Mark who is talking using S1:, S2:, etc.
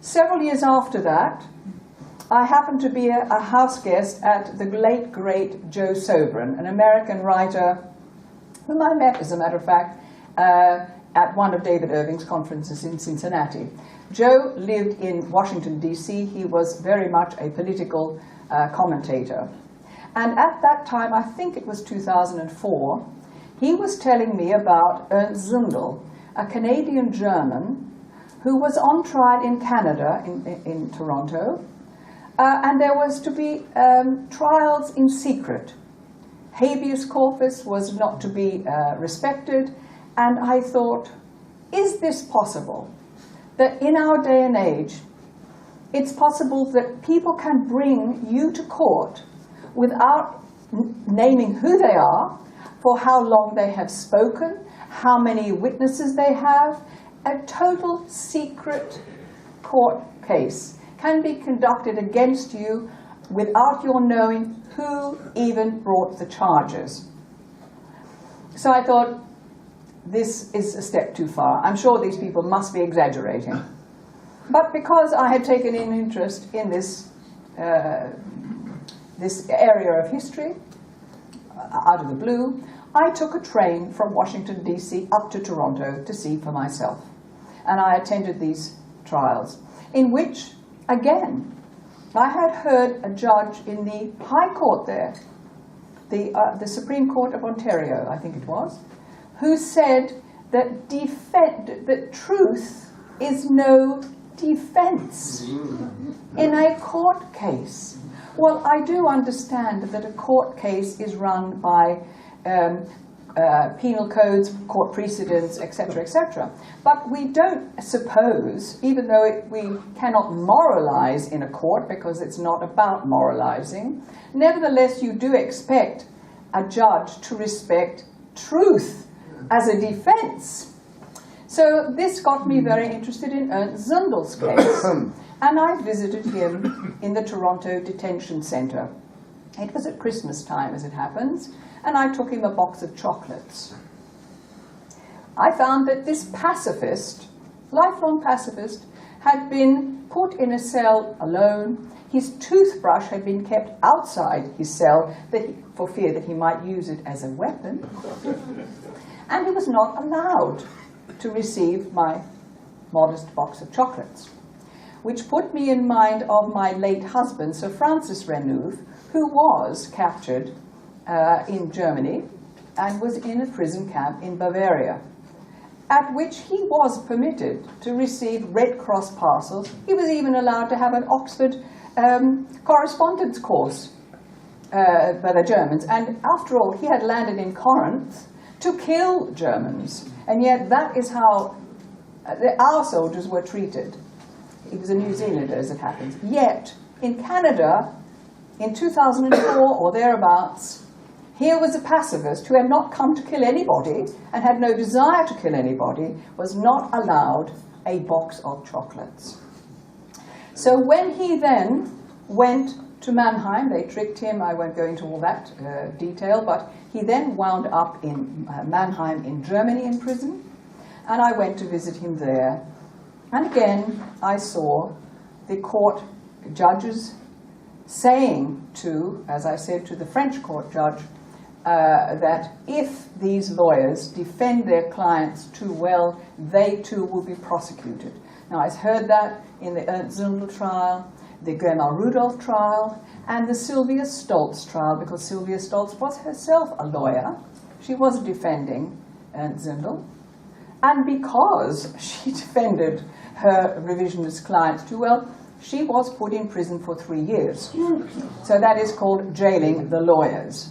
S1: Several years after that, I happened to be a house guest at the late, great Joe Sobran, an American writer whom I met, as a matter of fact, at one of David Irving's conferences in Cincinnati. Joe lived in Washington, D.C. He was very much a political commentator. And at that time, I think it was 2004, he was telling me about Ernst Zundel, a Canadian German who was on trial in Canada, in Toronto, and there was to be trials in secret. Habeas corpus was not to be respected, and I thought, is this possible? That in our day and age, it's possible that people can bring you to court without naming who they are, for how long they have spoken, how many witnesses they have. A total secret court case can be conducted against you without your knowing who even brought the charges. So I thought, this is a step too far. I'm sure these people must be exaggerating. But because I had taken an interest in this area of history, out of the blue, I took a train from Washington, D.C. up to Toronto to see for myself. And I attended these trials, in which, again, I had heard a judge in the High Court there, the Supreme Court of Ontario, I think it was, who said that that truth is no defense in a court case. Well, I do understand that a court case is run by penal codes, court precedents, etc., etc. But we don't suppose, even though we cannot moralize in a court because it's not about moralizing, nevertheless you do expect a judge to respect truth as a defense. So this got me very interested in Ernst Zundel's case, and I visited him in the Toronto Detention Centre. It was at Christmas time, as it happens, and I took him a box of chocolates. I found that this pacifist, lifelong pacifist, had been put in a cell alone. His toothbrush had been kept outside his cell for fear that he might use it as a weapon. And he was not allowed to receive my modest box of chocolates, which put me in mind of my late husband, Sir Francis Renouf, who was captured in Germany and was in a prison camp in Bavaria, at which he was permitted to receive Red Cross parcels. He was even allowed to have an Oxford correspondence course by the Germans. And after all, he had landed in Corinth to kill Germans. And yet that is how our soldiers were treated. He was a New Zealander, as it happens. Yet, in Canada, in 2004 or thereabouts, here was a pacifist who had not come to kill anybody and had no desire to kill anybody, was not allowed a box of chocolates. So when he then went to Mannheim, they tricked him, I won't go into all that detail, but he then wound up in Mannheim in Germany in prison, and I went to visit him there. And again, I saw the court judges saying to, as I said, to the French court judge, that if these lawyers defend their clients too well, they too will be prosecuted. Now, I heard that in the Ernst Zundel trial, the Germar Rudolf trial, and the Sylvia Stolz trial, because Sylvia Stolz was herself a lawyer. She was defending Ernst Zundel. And because she defended her revisionist clients too well, she was put in prison for 3 years. So that is called jailing the lawyers.